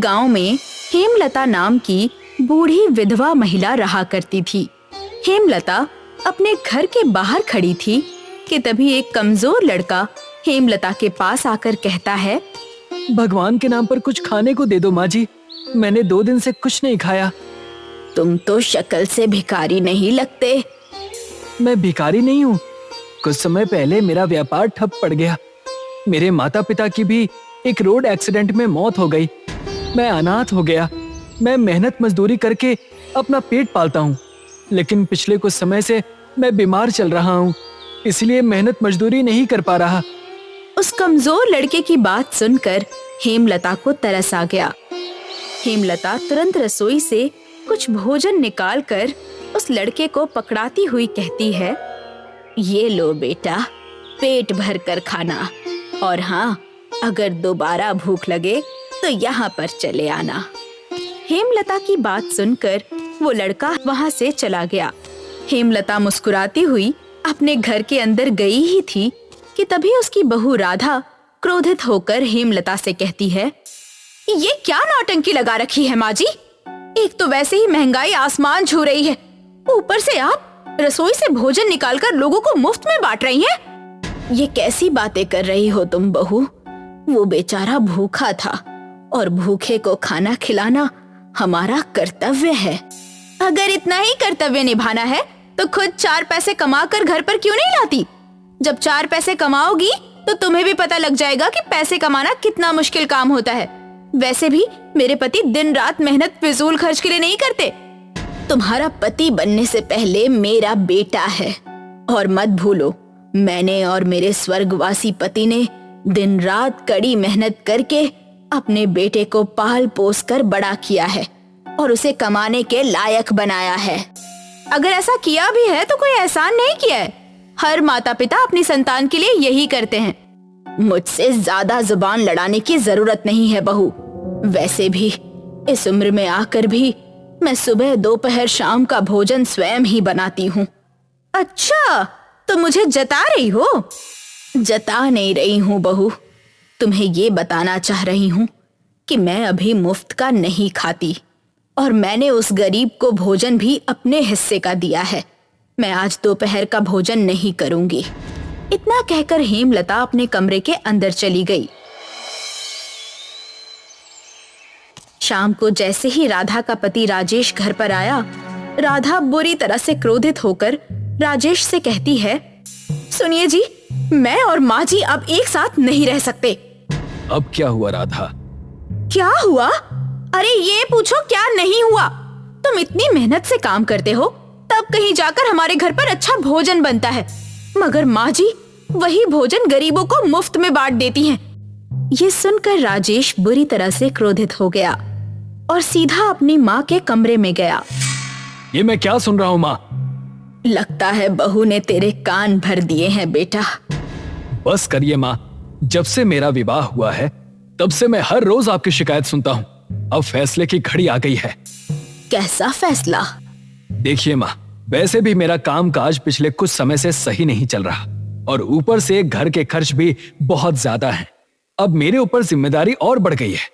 गांव में हेमलता नाम की बूढ़ी विधवा महिला रहा करती थी। हेमलता अपने घर के बाहर खड़ी थी कि तभी एक कमजोर लड़का हेमलता के पास आकर कहता है, भगवान के नाम पर कुछ खाने को दे दो माँ जी, मैंने 2 दिन से कुछ नहीं खाया। तुम तो शक्ल से भिखारी नहीं लगते। मैं भिखारी नहीं हूँ, कुछ समय पहले मेरा व्यापार ठप पड़ गया। मेरे माता पिता की भी एक रोड एक्सीडेंट में मौत हो गई। मैं अनाथ हो गया। मैं मेहनत मजदूरी करके अपना पेट पालता हूँ, लेकिन पिछले कुछ समय से मैं बीमार चल रहा हूँ, इसलिए मेहनत मजदूरी नहीं कर पा रहा। उस कमजोर लड़के की बात सुनकर हेमलता को तरस आ गया। हेमलता तुरंत रसोई से कुछ भोजन निकालकर उस लड़के को पकड़ाती हुई कहती है, ये लो बेटा, पेट भर कर खाना, और हाँ, अगर दोबारा भूख लगे तो यहाँ पर चले आना। हेमलता की बात सुनकर वो लड़का वहाँ से चला गया। हेमलता मुस्कुराती हुई अपने घर के अंदर गई ही थी कि तभी उसकी बहू राधा क्रोधित होकर हेमलता से कहती है, ये क्या नौटंकी लगा रखी है माँ जी? एक तो वैसे ही महंगाई आसमान छू रही है, ऊपर से आप रसोई से भोजन निकालकर लोगों को मुफ्त में बांट रही हैं। ये कैसी बातें कर रही हो तुम बहू? वो बेचारा भूखा था और भूखे को खाना खिलाना हमारा कर्तव्य है। अगर इतना ही कर्तव्य निभाना है तो खुद 4 पैसे कमाकर घर पर क्यों नहीं लाती? जब 4 पैसे कमाओगी तो तुम्हें भी पता लग जाएगा कि पैसे कमाना कितना मुश्किल काम होता है। वैसे भी मेरे पति दिन रात मेहनत फिजूल खर्च के लिए नहीं करते। तुम्हारा पति बनने से पहले मेरा बेटा है, और मत भूलो, मैंने और मेरे स्वर्गवासी पति ने दिन रात कड़ी मेहनत करके अपने बेटे को पाल पोस कर बड़ा किया है और उसे कमाने के लायक बनाया है। अगर ऐसा किया भी है तो कोई एहसान नहीं किया है। हर माता पिता अपनी संतान के लिए यही करते हैं। मुझसे ज्यादा जुबान लड़ाने की जरूरत नहीं है बहू। वैसे भी इस उम्र में आकर भी मैं सुबह दोपहर शाम का भोजन स्वयं ही बनाती हूँ। अच्छा, तो मुझे जता रही हो? जता नहीं रही हूँ बहू, तुम्हें ये बताना चाह रही हूँ कि मैं अभी मुफ्त का नहीं खाती, और मैंने उस गरीब को भोजन भी अपने हिस्से का दिया है। मैं आज दोपहर का भोजन नहीं करूंगी। इतना कहकर हेमलता अपने कमरे के अंदर चली गई। शाम को जैसे ही राधा का पति राजेश घर पर आया, राधा बुरी तरह से क्रोधित होकर राजेश से कहती है, सुनिए जी, मैं और माँ जी अब एक साथ नहीं रह सकते। अब क्या हुआ राधा? क्या हुआ? अरे ये पूछो क्या नहीं हुआ? तुम इतनी मेहनत से काम करते हो, तब कहीं जाकर हमारे घर पर अच्छा भोजन बनता है, मगर माँ जी वही भोजन गरीबों को मुफ्त में बांट देती हैं। ये सुनकर राजेश बुरी तरह से क्रोधित हो गया और सीधा अपनी माँ के कमरे में गया। ये मैं क्या सुन रहा हूँ माँ? लगता है बहू ने तेरे कान भर दिए हैं बेटा। बस करिए माँ, जब से मेरा विवाह हुआ है तब से मैं हर रोज आपकी शिकायत सुनता हूँ। अब फैसले की घड़ी आ गई है। कैसा फैसला? देखिए माँ, वैसे भी मेरा कामकाज पिछले कुछ समय से सही नहीं चल रहा, और ऊपर से घर के खर्च भी बहुत ज्यादा हैं। अब मेरे ऊपर जिम्मेदारी और बढ़ गई है।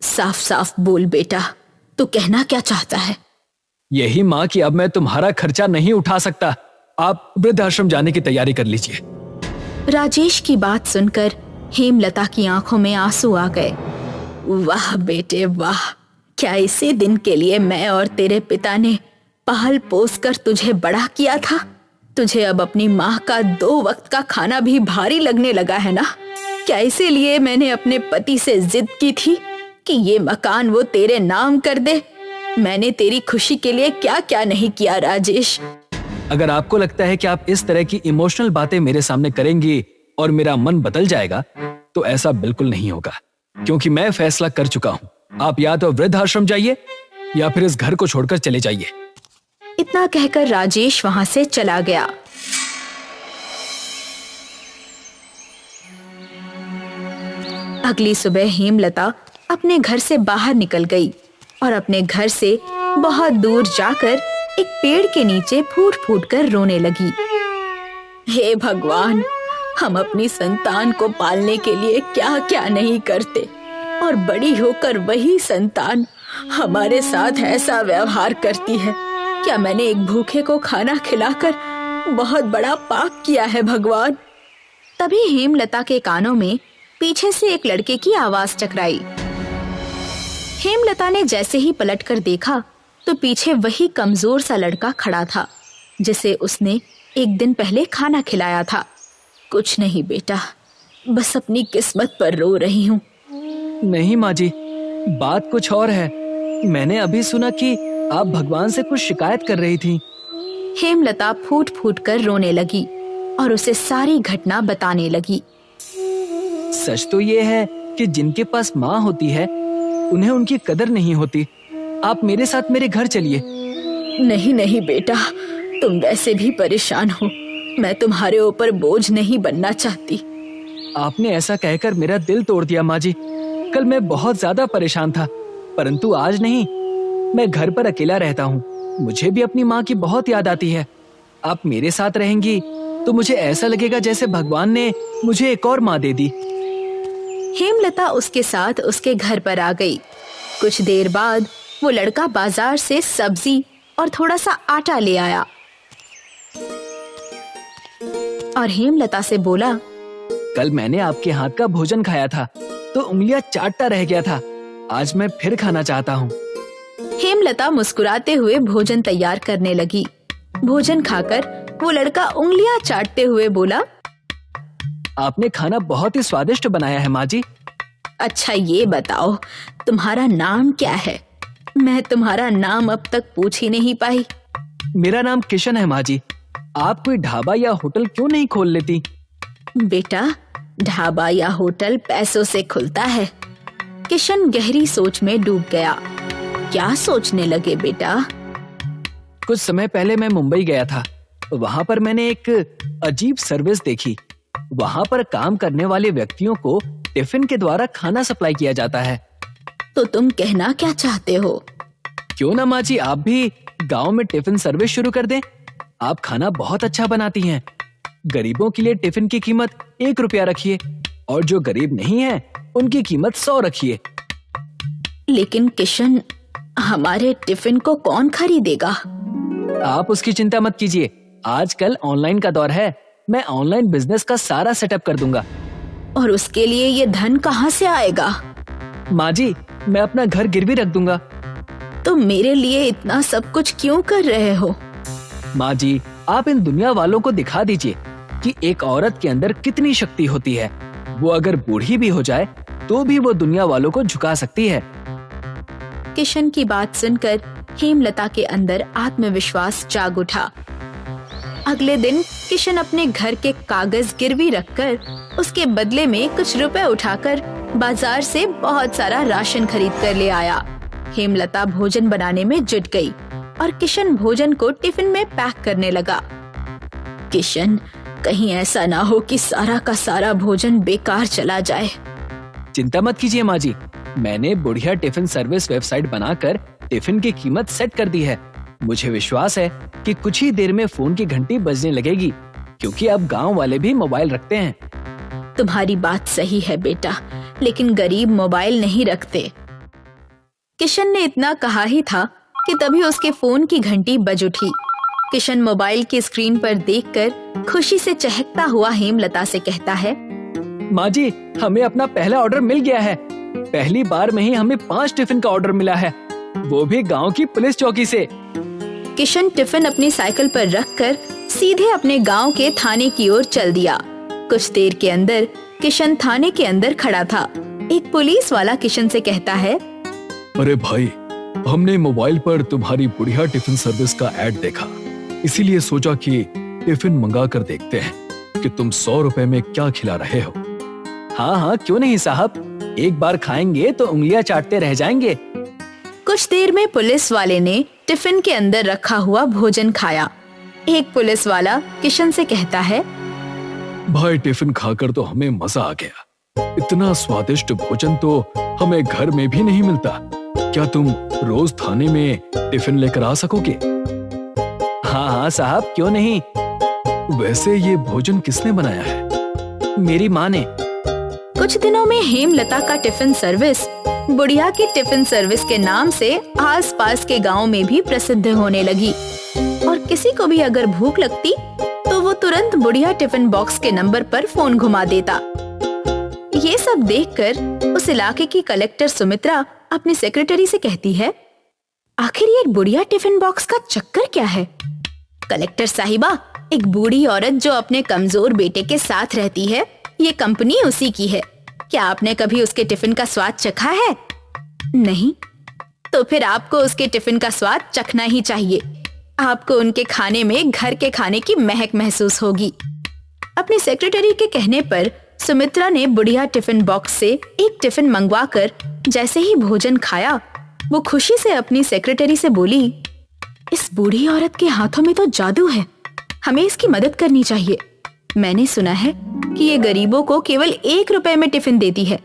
साफ साफ बोल बेटा, तू कहना क्या चाहता है? यही माँ कि अब मैं तुम्हारा खर्चा नहीं उठा सकता। आप वृद्धाश्रम जाने की तैयारी कर लीजिए। राजेश की बात सुनकर हेमलता की आंखों में आंसू आ गए। वाह बेटे वाह, क्या इसी दिन के लिए मैं और तेरे पिता ने पाल पोस कर तुझे बड़ा किया था? तुझे अब अपनी माँ का 2 वक्त का खाना भी भारी लगने लगा है ना? क्या इसीलिए मैंने अपने पति से जिद की थी कि ये मकान वो तेरे नाम कर दे? मैंने तेरी खुशी के लिए क्या क्या नहीं किया राजेश। अगर आपको लगता है कि आप इस तरह की इमोशनल बातें मेरे सामने करेंगी और मेरा मन बदल जाएगा, तो ऐसा बिल्कुल नहीं होगा, क्योंकि मैं फैसला कर चुका हूँ। आप या तो वृद्धाश्रम जाइए या फिर इस घर को छोड़कर चले जाइए। इतना कहकर राजेश वहां से चला गया। अगली सुबह हेमलता अपने घर से बाहर निकल गई और अपने घर से बहुत दूर जाकर एक पेड़ के नीचे फूट फूट कर रोने लगी। हे भगवान, हम अपनी संतान को पालने के लिए क्या क्या नहीं करते, और बड़ी होकर वही संतान हमारे साथ ऐसा व्यवहार करती है। क्या मैंने एक भूखे को खाना खिलाकर बहुत बड़ा पाप किया है भगवान? तभी हेमलता के कानों में पीछे से एक लड़के की आवाज टकराई। हेमलता ने जैसे ही पलटकर देखा तो पीछे वही कमजोर सा लड़का खड़ा था जिसे उसने एक दिन पहले खाना खिलाया था। कुछ नहीं बेटा, बस अपनी किस्मत पर रो रही हूँ। नहीं माँ जी, बात कुछ और है। मैंने अभी सुना कि आप भगवान से कुछ शिकायत कर रही थी। हेमलता फूट फूट कर रोने लगी और उसे सारी घटना बताने लगी। सच तो ये है कि जिनके पास माँ होती है उन्हें उनकी कदर नहीं होती। आप मेरे साथ मेरे घर चलिए। नहीं नहीं बेटा, तुम वैसे भी परेशान हो। मैं तुम्हारे ऊपर बोझ नहीं बनना चाहती। आपने ऐसा कहकर मेरा दिल तोड़ दिया माँ जी। कल मैं बहुत ज्यादा परेशान था, परंतु आज नहीं। मैं घर पर अकेला रहता हूँ। मुझे भी अपनी माँ की बहुत याद आती है। आप मेरे साथ रहेंगी तो मुझे ऐसा लगेगा जैसे भगवान ने मुझे एक और माँ दे दी। हेमलता उसके साथ उसके घर पर आ गई। कुछ देर बाद वो लड़का बाजार से सब्जी और थोड़ा सा आटा ले आया और हेमलता से बोला, कल मैंने आपके हाथ का भोजन खाया था तो उंगलियां चाटता रह गया था। आज मैं फिर खाना चाहता हूँ। हेमलता मुस्कुराते हुए भोजन तैयार करने लगी। भोजन खाकर वो लड़का उंगलियां चाटते हुए बोला, आपने खाना बहुत ही स्वादिष्ट बनाया है माँ जी। अच्छा ये बताओ, तुम्हारा नाम क्या है? मैं तुम्हारा नाम अब तक पूछ ही नहीं पाई। मेरा नाम किशन है माँ जी। आप कोई ढाबा या होटल क्यों नहीं खोल लेती? बेटा, ढाबा या होटल पैसों से खुलता है। किशन गहरी सोच में डूब गया। क्या सोचने लगे बेटा? कुछ समय पहले मैं मुंबई गया था। वहाँ पर मैंने एक अजीब सर्विस देखी। वहाँ पर काम करने वाले व्यक्तियों को टिफिन के द्वारा खाना सप्लाई किया जाता है। तो तुम कहना क्या चाहते हो? क्यों ना माँ जी, आप भी गांव में टिफिन सर्विस शुरू कर दें। आप खाना बहुत अच्छा बनाती हैं। गरीबों के लिए टिफिन की कीमत 1 रुपया रखिए और जो गरीब नहीं है उनकी कीमत 100 रखिए। लेकिन किशन, हमारे टिफिन को कौन खरीदेगा? आप उसकी चिंता मत कीजिए। आजकल ऑनलाइन का दौर है। मैं ऑनलाइन बिजनेस का सारा सेटअप कर दूंगा। और उसके लिए ये धन कहाँ से आएगा? माँ जी, मैं अपना घर गिरवी रख दूंगा। तुम मेरे लिए इतना सब कुछ क्यों कर रहे हो? माँ जी, आप इन दुनिया वालों को दिखा दीजिए कि एक औरत के अंदर कितनी शक्ति होती है। वो अगर बूढ़ी भी हो जाए तो भी वो दुनिया वालों को झुका सकती है। किशन की बात सुनकर हेमलता के अंदर आत्मविश्वास जाग उठा। अगले दिन किशन अपने घर के कागज गिरवी रखकर उसके बदले में कुछ रुपए उठाकर बाजार से बहुत सारा राशन खरीद कर ले आया। हेमलता भोजन बनाने में जुट गई और किशन भोजन को टिफिन में पैक करने लगा। किशन, कहीं ऐसा ना हो कि सारा का सारा भोजन बेकार चला जाए। चिंता मत कीजिए माँ जी, मैंने बढ़िया टिफिन सर्विस वेबसाइट बनाकर टिफिन की कीमत सेट कर दी है। मुझे विश्वास है कि कुछ ही देर में फोन की घंटी बजने लगेगी, क्योंकि अब गांव वाले भी मोबाइल रखते हैं। तुम्हारी बात सही है बेटा, लेकिन गरीब मोबाइल नहीं रखते। किशन ने इतना कहा ही था कि तभी उसके फोन की घंटी बज उठी। किशन मोबाइल की स्क्रीन पर देखकर खुशी से चहकता हुआ हेमलता से कहता है, माँ जी, हमें अपना पहला ऑर्डर मिल गया है। पहली बार में ही हमें 5 टिफिन का ऑर्डर मिला है, वो भी गांव की पुलिस चौकी से। किशन टिफिन अपनी साइकिल पर रखकर सीधे अपने गांव के थाने की ओर चल दिया। कुछ देर के अंदर किशन थाने के अंदर खड़ा था। एक पुलिस वाला किशन से कहता है, अरे भाई, हमने मोबाइल पर तुम्हारी बढ़िया टिफिन सर्विस का ऐड देखा, इसीलिए सोचा कि टिफिन मंगा कर देखते हैं कि तुम 100 रुपए में क्या खिला रहे हो। हाँ हाँ, क्यों नहीं साहब, एक बार खाएंगे तो उंगलियां चाटते रह जाएंगे। कुछ देर में पुलिस वाले ने टिफिन के अंदर रखा हुआ भोजन खाया। एक पुलिस वाला किशन से कहता है, भाई, टिफिन खाकर तो हमें मजा आ गया। इतना स्वादिष्ट भोजन तो हमें घर में भी नहीं मिलता। क्या तुम रोज थाने में टिफिन लेकर आ सकोगे? हाँ हाँ साहब, क्यों नहीं। वैसे ये भोजन किसने बनाया है? मेरी माँ ने। कुछ दिनों में हेमलता का टिफिन सर्विस बुढ़िया की टिफिन सर्विस के नाम से आसपास के गांव में भी प्रसिद्ध होने लगी और किसी को भी अगर भूख लगती तो वो तुरंत बुढ़िया टिफिन बॉक्स के नंबर पर फोन घुमा देता। ये सब देखकर उस इलाके की कलेक्टर सुमित्रा अपनी सेक्रेटरी से कहती है, आखिर ये बुढ़िया टिफिन बॉक्स का चक्कर क्या है? कलेक्टर साहिबा, एक बूढ़ी औरत जो अपने कमजोर बेटे के साथ रहती है, ये कंपनी उसी की है। क्या आपने कभी उसके टिफिन का स्वाद चखा है? नहीं? तो फिर आपको उसके टिफिन का स्वाद चखना ही चाहिए। आपको उनके खाने में घर के खाने की महक महसूस होगी। अपनी सेक्रेटरी के कहने पर सुमित्रा ने बुढ़िया टिफिन बॉक्स से एक टिफिन मंगवाकर जैसे ही भोजन खाया, वो खुशी से अपनी सेक्रेटरी से बोली, इस बूढ़ी औरत के हाथों में तो जादू है, हमें इसकी मदद करनी चाहिए। मैंने सुना है कि ये गरीबों को केवल 1 रुपए में टिफिन देती है।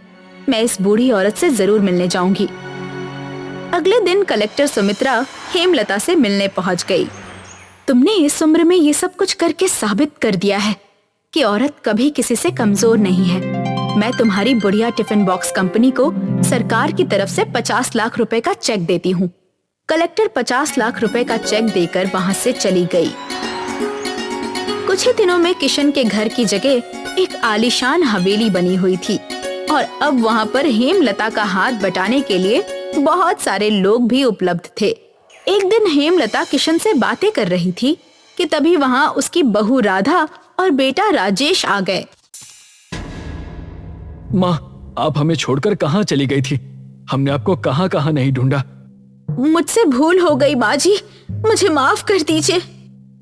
मैं इस बूढ़ी औरत से जरूर मिलने जाऊंगी। अगले दिन कलेक्टर सुमित्रा हेमलता से मिलने पहुंच गई। तुमने इस उम्र में ये सब कुछ करके साबित कर दिया है कि औरत कभी किसी से कमजोर नहीं है। मैं तुम्हारी बुढ़िया टिफिन बॉक्स कंपनी को सरकार की तरफ से 50 लाख रुपए का चेक देती हूँ। कलेक्टर 50 लाख रुपए का चेक देकर वहाँ से चली गई। कुछ ही दिनों में किशन के घर की जगह एक आलीशान हवेली बनी हुई थी और अब वहाँ पर हेमलता का हाथ बटाने के लिए बहुत सारे लोग भी उपलब्ध थे। एक दिन हेमलता किशन से बातें कर रही थी कि तभी वहाँ उसकी बहू राधा और बेटा राजेश आ गए। माँ, आप हमें छोड़कर कहाँ चली गई थी? हमने आपको कहाँ कहाँ नहीं ढूंढा। मुझसे भूल हो गई माँ जी, मुझे माफ कर दीजिए।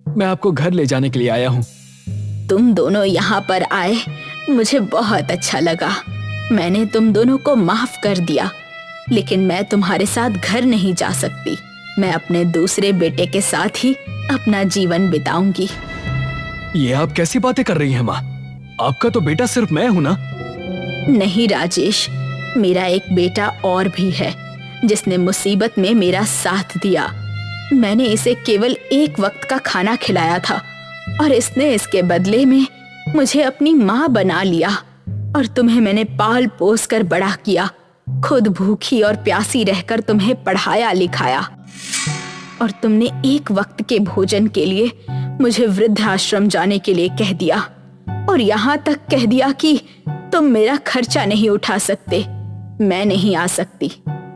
मैं आपको घर ले जाने के लिए आया हूँ। तुम दोनों यहाँ पर आए, मुझे बहुत अच्छा लगा। मैंने तुम दोनों को माफ कर दिया, लेकिन मैं तुम्हारे साथ घर नहीं जा सकती। मैं अपने दूसरे बेटे के साथ ही अपना जीवन बिताऊंगी। ये आप कैसी बातें कर रही हैं माँ? आपका तो बेटा सिर्फ मैं हूँ ना। नहीं राजेश, मेरा एक बेटा और भी है जिसने मुसीबत में मेरा साथ दिया। मैंने इसे केवल 1 वक्त का खाना खिलाया था और इसने इसके बदले में मुझे अपनी माँ बना लिया और तुम्हें मैंने पाल पोस कर बड़ा किया। खुद भूखी और प्यासी रहकर तुम्हें पढ़ाया लिखाया और तुमने 1 वक्त के भोजन के लिए मुझे वृद्धाश्रम जाने के लिए कह दिया और यहाँ तक कह दिया कि तुम मेरा खर्चा नहीं उठा सकते। मैं नहीं आ सकती।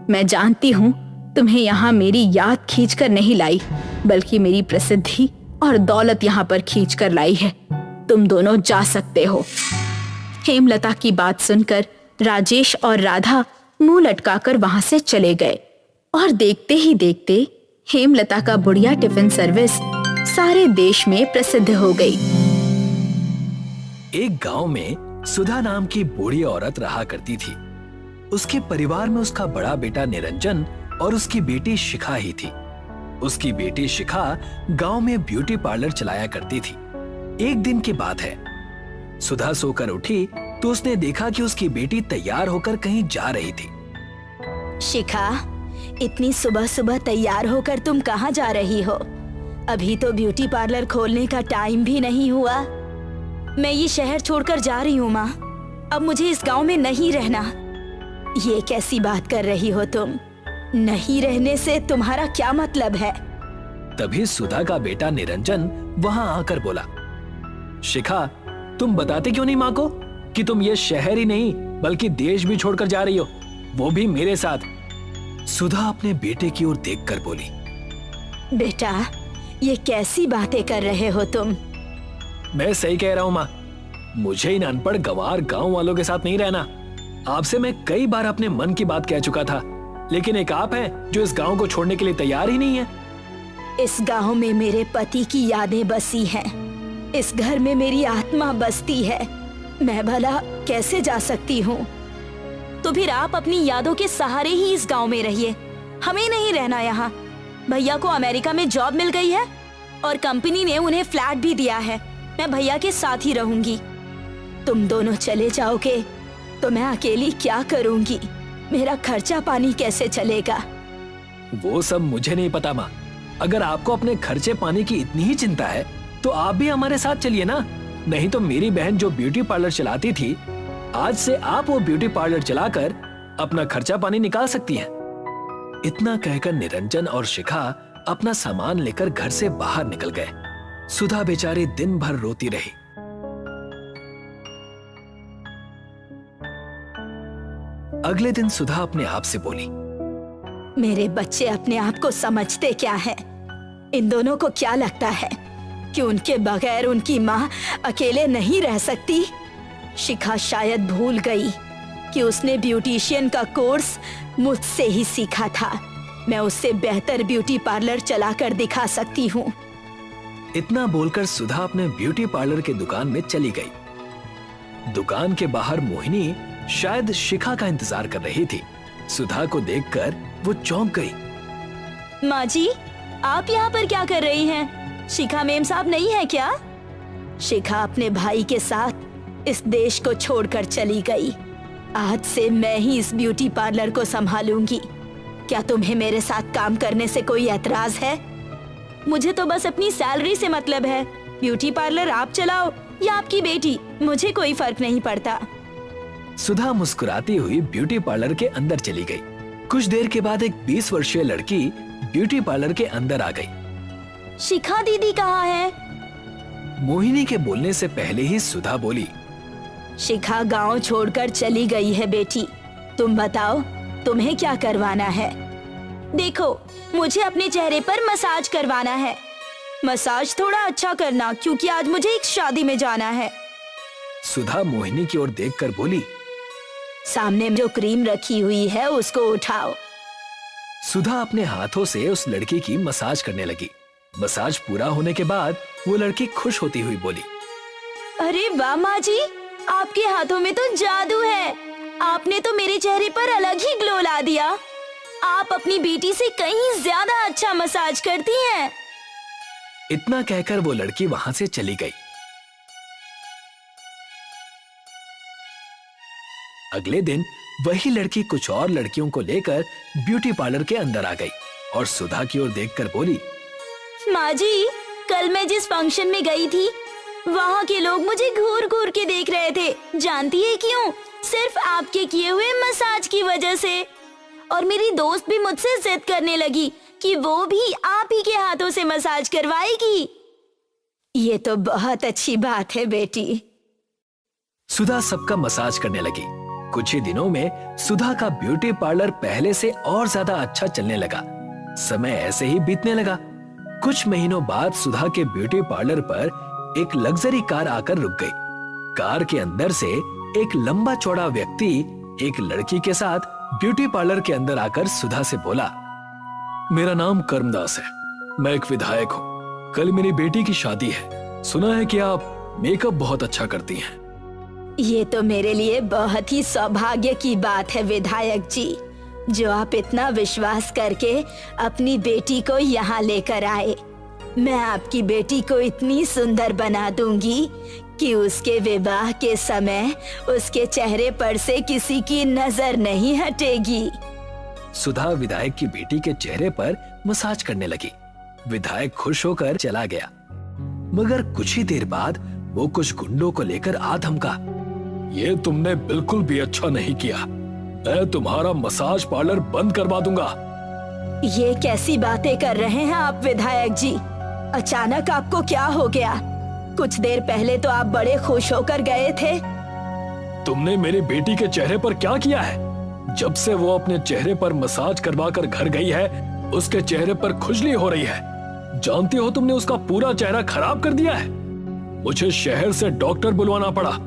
मैं जानती हूँ तुम्हें यहाँ मेरी याद खींच कर नहीं लाई, बल्कि मेरी प्रसिद्धि और दौलत यहाँ पर खींच कर लाई है। तुम दोनों जा सकते हो। हेमलता की बात सुनकर राजेश और राधा मुंह लटकाकर वहां से चले गए और देखते ही देखते हेमलता का बुढ़िया टिफिन सर्विस सारे देश में प्रसिद्ध हो गई। एक गांव में सुधा नाम की बूढ़ी औरत रहा करती थी। उसके परिवार में उसका बड़ा बेटा निरंजन और उसकी बेटी शिखा ही थी। उसकी बेटी शिखा गांव में ब्यूटी पार्लर चलाया करती थी। एक दिन की बात है, सुधा सोकर उठी तो उसने देखा कि उसकी बेटी तैयार होकर कहीं जा रही थी। शिखा, इतनी सुबह सुबह तैयार होकर तुम कहाँ जा रही हो? अभी तो ब्यूटी पार्लर खोलने का टाइम भी नहीं हुआ। मैं ये शहर छोड़कर जा रही हूँ माँ। अब मुझे इस गांव में नहीं रहना। ये कैसी बात कर रही हो तुम? नहीं रहने से तुम्हारा क्या मतलब है? तभी सुधा का बेटा निरंजन वहां आकर बोला, शिखा, तुम बताते क्यों नहीं माँ को कि तुम ये शहर ही नहीं बल्कि देश भी छोड़कर जा रही हो, वो भी मेरे साथ। सुधा अपने बेटे की ओर देखकर बोली, बेटा, ये कैसी बातें कर रहे हो तुम? मैं सही कह रहा हूँ माँ। मुझे इन अनपढ़ गंवार गांव वालों के साथ नहीं रहना। आपसे मैं कई बार अपने मन की बात कह चुका था, लेकिन एक आप हैं जो इस गांव को छोड़ने के लिए तैयार ही नहीं है। इस गांव में मेरे पति की यादें बसी हैं। इस घर में मेरी आत्मा बसती है। मैं भला कैसे जा सकती हूँ? तो फिर आप अपनी यादों के सहारे ही इस गांव में रहिए। हमें नहीं रहना यहाँ। भैया को अमेरिका में जॉब मिल गई है और कंपनी ने उन्हें फ्लैट भी दिया है। मैं भैया के साथ ही रहूंगी। तुम दोनों चले जाओगे तो मैं अकेली क्या करूंगी? मेरा खर्चा पानी कैसे चलेगा? वो सब मुझे नहीं पता माँ। अगर आपको अपने खर्चे पानी की इतनी ही चिंता है तो आप भी हमारे साथ चलिए ना। नहीं तो मेरी बहन जो ब्यूटी पार्लर चलाती थी आज से आप वो ब्यूटी पार्लर चलाकर अपना खर्चा पानी निकाल सकती हैं। इतना कहकर निरंजन और शिखा अपना सामान लेकर घर से बाहर निकल गए। सुधा बेचारी दिन भर रोती रही। अगले दिन सुधा अपने आप से बोली, मेरे बच्चे अपने आप को समझते क्या है? इन दोनों को क्या लगता है कि उनके बगैर उनकी माँ अकेले नहीं रह सकती? शिखा शायद भूल गई कि उसने ब्यूटिशियन का कोर्स मुझसे ही सीखा था। मैं उससे बेहतर ब्यूटी पार्लर चलाकर दिखा सकती हूँ। इतना बोलकर सुधा अपने ब्यूटी पार्लर के दुकान में चली गई। दुकान के बाहर मोहिनी शायद शिखा का इंतजार कर रही थी। सुधा को देखकर वो चौंक गई। माँ जी, आप यहाँ पर क्या कर रही हैं? शिखा मेम साहब नहीं है क्या? शिखा अपने भाई के साथ इस देश को छोड़कर चली गई। आज से मैं ही इस ब्यूटी पार्लर को संभालूंगी। क्या तुम्हें मेरे साथ काम करने से कोई एतराज है? मुझे तो बस अपनी सैलरी से मतलब है। ब्यूटी पार्लर आप चलाओ या आपकी बेटी, मुझे कोई फर्क नहीं पड़ता। सुधा मुस्कुराती हुई ब्यूटी पार्लर के अंदर चली गई। कुछ देर के बाद एक 20 वर्षीय लड़की ब्यूटी पार्लर के अंदर आ गई। शिखा दीदी कहाँ है? मोहिनी के बोलने से पहले ही सुधा बोली, शिखा गांव छोड़कर चली गई है बेटी। तुम बताओ, तुम्हें क्या करवाना है? देखो, मुझे अपने चेहरे पर मसाज करवाना है। मसाज थोड़ा अच्छा करना, क्योंकि आज मुझे एक शादी में जाना है। सुधा मोहिनी की ओर देखकर बोली, सामने जो क्रीम रखी हुई है उसको उठाओ। सुधा अपने हाथों से उस लड़की की मसाज करने लगी। मसाज पूरा होने के बाद वो लड़की खुश होती हुई बोली, अरे वाह माँ जी, आपके हाथों में तो जादू है। आपने तो मेरे चेहरे पर अलग ही ग्लो ला दिया। आप अपनी बेटी से कहीं ज्यादा अच्छा मसाज करती हैं। इतना कहकर वो लड़की वहां से चली गई। अगले दिन वही लड़की कुछ और लड़कियों को लेकर ब्यूटी पार्लर के अंदर आ गई और सुधा की ओर देखकर बोली, माँ जी, कल मैं जिस फंक्शन में गई थी, वहाँ के लोग मुझे घूर घूर के देख रहे थे। जानती है क्यों? सिर्फ आपके किए हुए मसाज की वजह से। और मेरी दोस्त भी मुझसे जिद करने लगी कि वो भी आप ही के हाथों से मसाज करवाएगी। ये तो बहुत अच्छी बात है बेटी। सुधा सबका मसाज करने लगी। कुछ ही दिनों में सुधा का ब्यूटी पार्लर पहले से और ज्यादा अच्छा चलने लगा। समय ऐसे ही बीतने लगा। कुछ महीनों बाद सुधा के ब्यूटी पार्लर पर एक लग्जरी कार आकर रुक गई। कार के अंदर से एक लंबा चौड़ा व्यक्ति एक लड़की के साथ ब्यूटी पार्लर के अंदर आकर सुधा से बोला, मेरा नाम कर्मदास है, मैं एक विधायक हूँ। कल मेरी बेटी की शादी है। सुना है कि आप मेकअप बहुत अच्छा करती हैं। ये तो मेरे लिए बहुत ही सौभाग्य की बात है विधायक जी, जो आप इतना विश्वास करके अपनी बेटी को यहाँ लेकर आए। मैं आपकी बेटी को इतनी सुंदर बना दूंगी कि उसके विवाह के समय उसके चेहरे पर से किसी की नजर नहीं हटेगी। सुधा विधायक की बेटी के चेहरे पर मसाज करने लगी। विधायक खुश होकर चला गया, मगर कुछ ही देर बाद वो कुछ गुंडों को लेकर आ धमका, ये तुमने बिल्कुल भी अच्छा नहीं किया। मैं तुम्हारा मसाज पार्लर बंद करवा दूंगा। ये कैसी बातें कर रहे हैं आप विधायक जी? अचानक आपको क्या हो गया? कुछ देर पहले तो आप बड़े खुश होकर गए थे। तुमने मेरी बेटी के चेहरे पर क्या किया है? जब से वो अपने चेहरे पर मसाज करवा कर घर गई है, उसके चेहरे पर खुजली हो रही है। जानती हो, तुमने उसका पूरा चेहरा खराब कर दिया है। मुझे शहर से डॉक्टर बुलवाना पड़ा।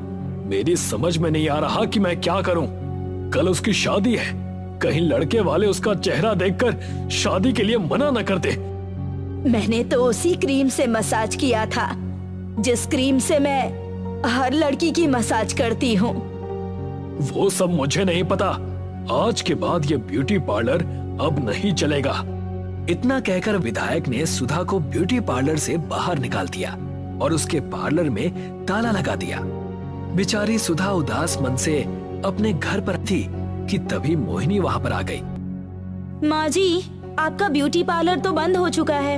मेरी समझ में नहीं आ रहा कि मैं क्या करूं। कल उसकी शादी है, कहीं लड़के वाले उसका चेहरा देखकर शादी के लिए मना न कर दे। मैंने तो उसी क्रीम से मसाज किया था जिस क्रीम से मैं हर लड़की की मसाज करती हूँ। वो सब मुझे नहीं पता। आज के बाद ये ब्यूटी पार्लर अब नहीं चलेगा। इतना कहकर विधायक ने सुधा को ब्यूटी पार्लर से बाहर निकाल दिया और उसके पार्लर में ताला लगा दिया। बेचारी सुधा उदास मन से अपने घर पर थी कि तभी मोहिनी वहां पर आ गई। माँ जी, आपका ब्यूटी पार्लर तो बंद हो चुका है।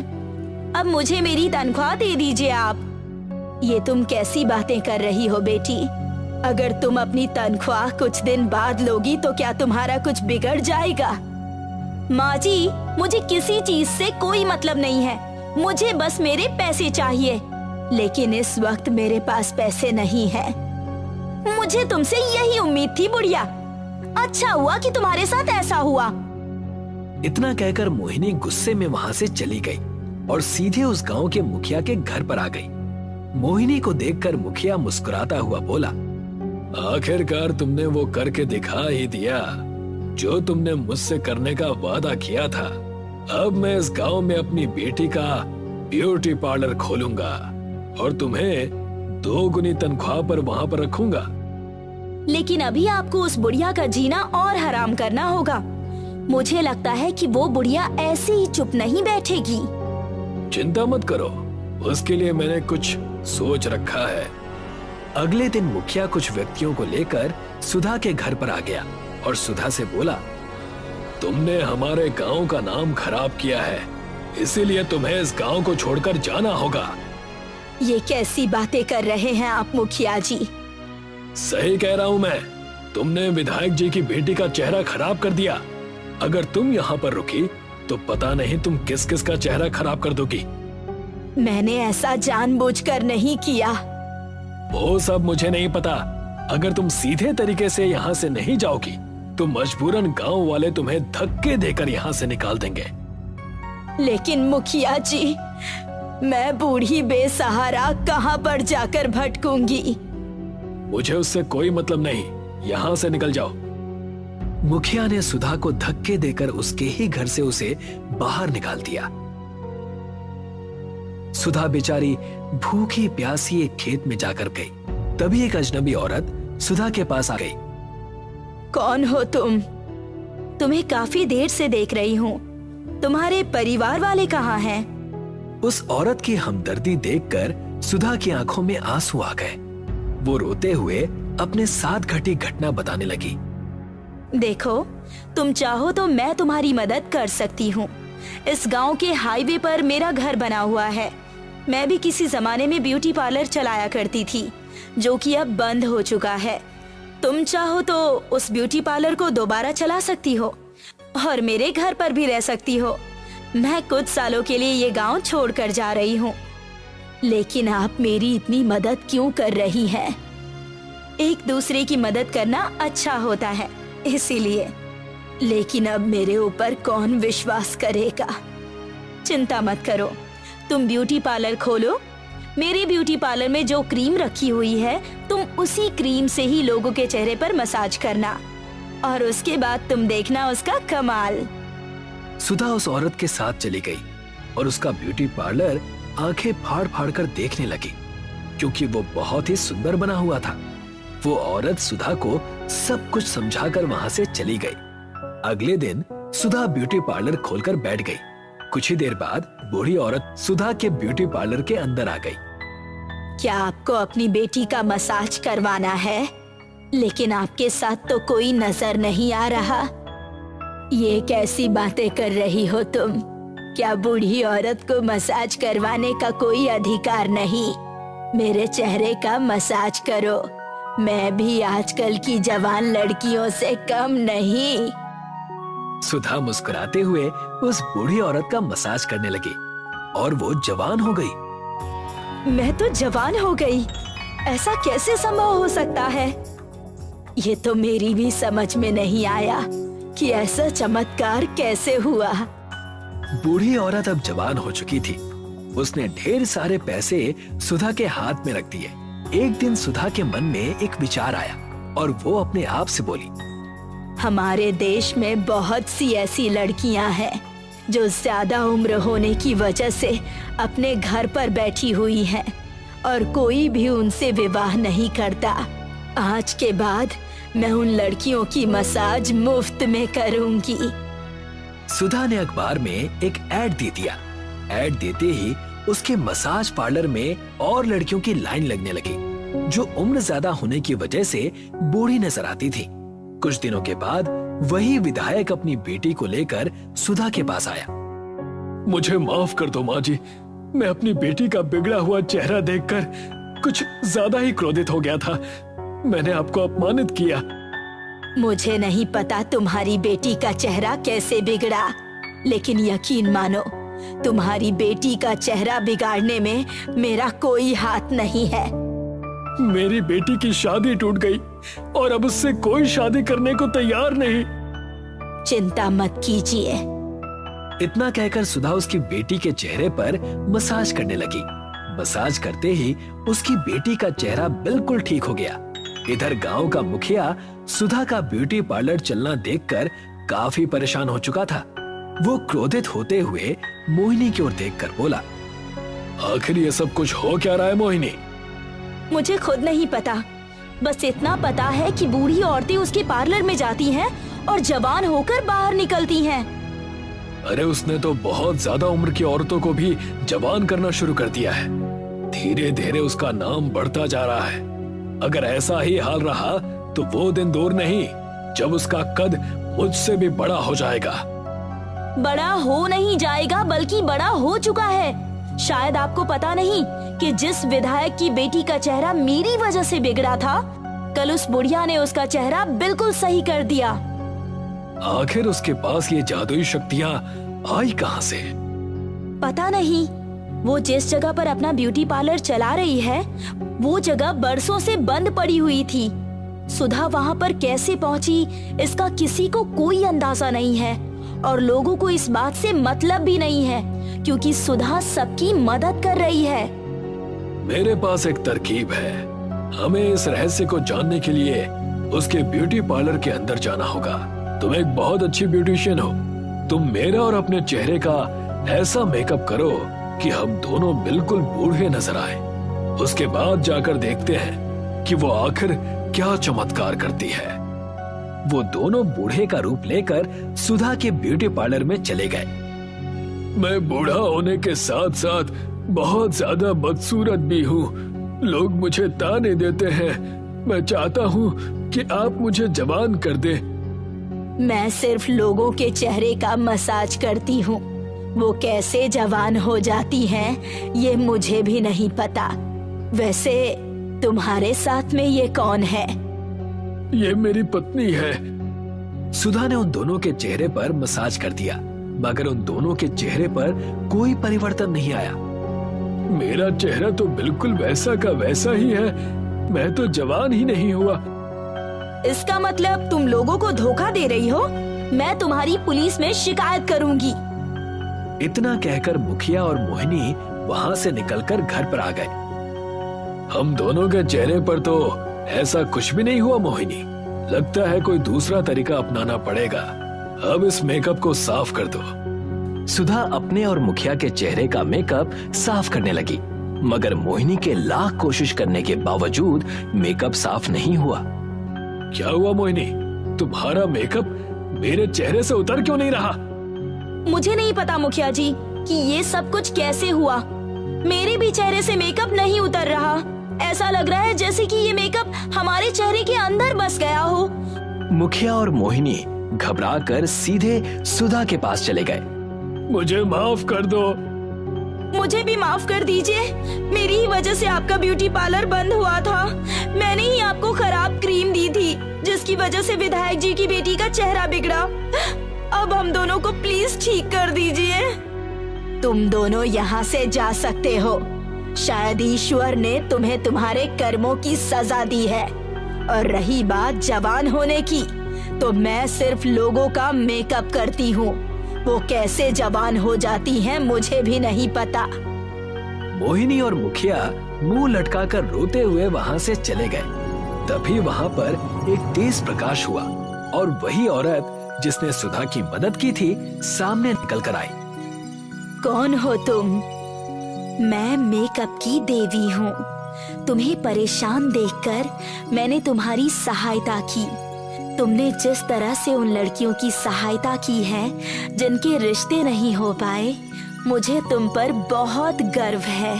अब मुझे मेरी तनख्वाह दे दीजिए आप। ये तुम कैसी बातें कर रही हो बेटी? अगर तुम अपनी तनख्वाह कुछ दिन बाद लोगी तो क्या तुम्हारा कुछ बिगड़ जाएगा? माँ जी, मुझे किसी चीज से कोई मतलब नहीं है, मुझे बस मेरे पैसे चाहिए। लेकिन इस वक्त मेरे पास पैसे नहीं है। मुझे तुमसे यही उम्मीद थी बुढ़िया। अच्छा हुआ कि तुम्हारे साथ ऐसा हुआ। इतना कहकर मोहिनी गुस्से में वहां से चली गई और सीधे उस गांव के मुखिया के घर पर आ गई। मोहिनी को देखकर मुखिया मुस्कुराता हुआ बोला, आखिरकार तुमने वो करके दिखा ही दिया जो तुमने मुझसे करने का वादा किया था। अब मैं इस गांव में अपनी बेटी का ब्यूटी पार्लर खोलूंगा और तुम्हें 2 गुनी तनख्वाह पर वहां पर रखूंगा। लेकिन अभी आपको उस बुढ़िया का जीना और हराम करना होगा। मुझे लगता है कि वो बुढ़िया ऐसे ही चुप नहीं बैठेगी। चिंता मत करो, उसके लिए मैंने कुछ सोच रखा है। अगले दिन मुखिया कुछ व्यक्तियों को लेकर सुधा के घर पर आ गया और सुधा से बोला, तुमने हमारे गांव का नाम खराब किया है, इसीलिए तुम्हें इस गांव को छोड़कर जाना होगा। ये कैसी बातें कर रहे हैं आप मुखिया जी? सही कह रहा हूं मैं। तुमने विधायक जी की बेटी का चेहरा खराब कर दिया। अगर तुम यहाँ पर रुकी तो पता नहीं तुम किस किस का चेहरा खराब कर दोगी। मैंने ऐसा जानबूझकर नहीं किया। वो सब मुझे नहीं पता। अगर तुम सीधे तरीके से यहाँ से नहीं जाओगी तो मजबूरन गांव वाले तुम्हें धक्के देकर यहाँ से निकाल देंगे। लेकिन मुखिया जी, मैं बूढ़ी बेसहारा कहाँ पर जाकर भटकूंगी? मुझे उससे कोई मतलब नहीं, यहाँ से निकल जाओ। मुखिया ने सुधा को धक्के देकर उसके ही घर से उसे बाहर निकाल दिया। सुधा बेचारी भूखी प्यासी एक खेत में जाकर गई। तभी एक अजनबी औरत सुधा के पास आ गई। कौन हो तुम? तुम्हें काफी देर से देख रही हूँ। तुम्हारे परिवार वाले कहाँ हैं? उस औरत की हमदर्दी देखकर सुधा की आंखों में आंसू आ गए। वो रोते हुए अपने साथ घटी घटना बताने लगी। देखो, तुम चाहो तो मैं तुम्हारी मदद कर सकती हूँ। इस गांव के हाईवे पर मेरा घर बना हुआ है। मैं भी किसी जमाने में ब्यूटी पार्लर चलाया करती थी, जो कि अब बंद हो चुका है। तुम चाहो तो उस ब्यूटी पार्लर को दोबारा चला सकती हो और मेरे घर पर भी रह सकती हो। मैं कुछ सालों के लिए ये गांव छोड़कर जा रही हूँ। लेकिन आप मेरी इतनी मदद क्यों कर रही हैं? एक दूसरे की मदद करना अच्छा होता है, इसीलिए। लेकिन अब मेरे ऊपर कौन विश्वास करेगा? चिंता मत करो, तुम ब्यूटी पार्लर खोलो। मेरे ब्यूटी पार्लर में जो क्रीम रखी हुई है, तुम उसी क्रीम से ही लोगों के चेहरे पर मसाज करना और उसके बाद तुम देखना उसका कमाल। सुधा उस औरत के साथ चली गई और उसका ब्यूटी पार्लर आंखें फाड़ फाड़ कर देखने लगी, क्योंकि वो बहुत ही सुंदर बना हुआ था। वो औरत सुधा को सब कुछ समझाकर वहां से चली गई। अगले दिन सुधा ब्यूटी पार्लर खोलकर बैठ गई। कुछ ही देर बाद बूढ़ी औरत सुधा के ब्यूटी पार्लर के अंदर आ गई। क्या आपको अपनी बेटी का मसाज करवाना है? लेकिन आपके साथ तो कोई नजर नहीं आ रहा। ये कैसी बातें कर रही हो तुम? क्या बूढ़ी औरत को मसाज करवाने का कोई अधिकार नहीं? मेरे चेहरे का मसाज करो। मैं भी आजकल की जवान लड़कियों से कम नहीं। सुधा मुस्कुराते हुए उस बूढ़ी औरत का मसाज करने लगी और वो जवान हो गई। मैं तो जवान हो गई? ऐसा कैसे संभव हो सकता है? ये तो मेरी भी समझ में नहीं आया कि ऐसा चमत्कार कैसे हुआ। बूढ़ी औरत अब जवान हो चुकी थी। उसने ढेर सारे पैसे सुधा के हाथ में रख दिए। एक दिन सुधा के मन में एक विचार आया और वो अपने आप से बोली, हमारे देश में बहुत सी ऐसी लड़कियां हैं जो ज्यादा उम्र होने की वजह से अपने घर पर बैठी हुई हैं और कोई भी उनसे विवाह नहीं करता। आज के बाद मैं उन लड़कियों की मसाज मुफ्त में करूंगी। सुधा ने अखबार में एक ऐड दे दिया। ऐड देते ही उसके मसाज पार्लर में और लड़कियों की लाइन लगने लगी, जो उम्र ज्यादा होने की वजह से बूढ़ी नजर आती थी। कुछ दिनों के बाद वही विधायक अपनी बेटी को लेकर सुधा के पास आया। मुझे माफ कर दो माँ जी, मैं अपनी बेटी का बिगड़ा हुआ चेहरा देखकर कुछ ज्यादा ही क्रोधित हो गया था। मैंने आपको अपमानित किया। मुझे नहीं पता तुम्हारी बेटी का चेहरा कैसे बिगड़ा, लेकिन यकीन मानो तुम्हारी बेटी का चेहरा बिगाड़ने में मेरा कोई हाथ नहीं है। मेरी बेटी की शादी टूट गई और अब उससे कोई शादी करने को तैयार नहीं। चिंता मत कीजिए। इतना कहकर सुधा उसकी बेटी के चेहरे पर मसाज करने लगी। मसाज करते ही उसकी बेटी का चेहरा बिल्कुल ठीक हो गया। इधर गांव का मुखिया सुधा का ब्यूटी पार्लर चलना देखकर काफी परेशान हो चुका था। वो क्रोधित होते हुए मोहिनी की ओर देखकर बोला, आखिर ये सब कुछ हो क्या रहा है मोहिनी? मुझे खुद नहीं पता, बस इतना पता है कि बूढ़ी औरतें उसके पार्लर में जाती हैं और जवान होकर बाहर निकलती हैं। अरे उसने तो बहुत ज्यादा उम्र की औरतों को भी जवान करना शुरू कर दिया है। धीरे धीरे उसका नाम बढ़ता जा रहा है। अगर ऐसा ही हाल रहा तो वो दिन दूर नहीं जब उसका कद मुझसे भी बड़ा हो जाएगा। बड़ा हो नहीं जाएगा, बल्कि बड़ा हो चुका है। शायद आपको पता नहीं कि जिस विधायक की बेटी का चेहरा मेरी वजह से बिगड़ा था, कल उस बुढ़िया ने उसका चेहरा बिल्कुल सही कर दिया। आखिर उसके पास ये जादुई शक्तियाँ आई कहाँ से? पता नहीं। वो जिस जगह पर अपना ब्यूटी पार्लर चला रही है, वो जगह बरसों से बंद पड़ी हुई थी। सुधा वहाँ पर कैसे पहुँची, इसका किसी को कोई अंदाजा नहीं है और लोगों को इस बात से मतलब भी नहीं है, क्योंकि सुधा सबकी मदद कर रही है। मेरे पास एक तरकीब है। हमें इस रहस्य को जानने के लिए उसके ब्यूटी पार्लर के अंदर जाना होगा। तुम एक बहुत अच्छी ब्यूटिशियन हो। तुम मेरा और अपने चेहरे का ऐसा मेकअप करो कि हम दोनों बिल्कुल बूढ़े नजर आए। उसके बाद जाकर देखते हैं कि वो आखिर क्या चमत्कार करती है। वो दोनों बूढ़े का रूप लेकर सुधा के ब्यूटी पार्लर में चले गए। मैं बूढ़ा होने के साथ साथ बहुत ज्यादा बदसूरत भी हूँ। लोग मुझे ताने देते हैं। मैं चाहता हूँ कि आप मुझे जवान कर दे। मैं सिर्फ लोगों के चेहरे का मसाज करती हूँ। वो कैसे जवान हो जाती हैं, ये मुझे भी नहीं पता। वैसे तुम्हारे साथ में ये कौन है? ये मेरी पत्नी है। सुधा ने उन दोनों के चेहरे पर मसाज कर दिया, मगर उन दोनों के चेहरे पर कोई परिवर्तन नहीं आया। मेरा चेहरा तो बिल्कुल वैसा का वैसा ही है। मैं तो जवान ही नहीं हुआ। इसका मतलब तुम लोगों को धोखा दे रही हो। मैं तुम्हारी पुलिस में शिकायत करूंगी। इतना कहकर मुखिया और मोहिनी वहाँ से निकलकर घर पर आ गए। हम दोनों के चेहरे पर तो ऐसा कुछ भी नहीं हुआ मोहिनी। लगता है कोई दूसरा तरीका अपनाना पड़ेगा। अब इस मेकअप को साफ कर दो। सुधा अपने और मुखिया के चेहरे का मेकअप साफ करने लगी, मगर मोहिनी के लाख कोशिश करने के बावजूद मेकअप साफ नहीं हुआ। क्या हुआ मोहिनी? तुम्हारा मेकअप मेरे चेहरे से उतर क्यों नहीं रहा? मुझे नहीं पता मुखिया जी कि ये सब कुछ कैसे हुआ। मेरे भी चेहरे से मेकअप नहीं उतर रहा। ऐसा लग रहा है जैसे कि ये मेकअप हमारे चेहरे के अंदर बस गया हो। मुखिया और मोहिनी घबराकर सीधे सुधा के पास चले गए। मुझे माफ कर दो। मुझे भी माफ कर दीजिए। मेरी ही वजह से आपका ब्यूटी पार्लर बंद हुआ था। मैंने ही आपको खराब क्रीम दी थी, जिसकी वजह से विधायक जी की बेटी का चेहरा बिगड़ा। अब हम दोनों को प्लीज ठीक कर दीजिए। तुम दोनों यहाँ से जा सकते हो। शायद ईश्वर ने तुम्हें तुम्हारे कर्मों की सजा दी है। और रही बात जवान होने की, तो मैं सिर्फ लोगों का मेकअप करती हूँ। वो कैसे जवान हो जाती हैं मुझे भी नहीं पता। मोहिनी और मुखिया मुंह लटकाकर रोते हुए वहाँ से चले गए। तभी वहाँ पर एक तेज प्रकाश हुआ और वही औरत जिसने सुधा की मदद की थी सामने निकल कर आई। कौन हो तुम? मैं मेकअप की देवी हूँ। तुम्हें परेशान देखकर मैंने तुम्हारी सहायता की। तुमने जिस तरह से उन लड़कियों की सहायता की है जिनके रिश्ते नहीं हो पाए, मुझे तुम पर बहुत गर्व है।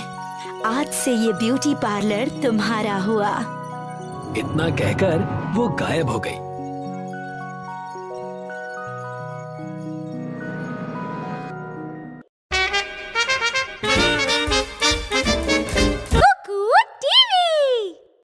आज से ये ब्यूटी पार्लर तुम्हारा हुआ। इतना कहकर वो गायब हो गई।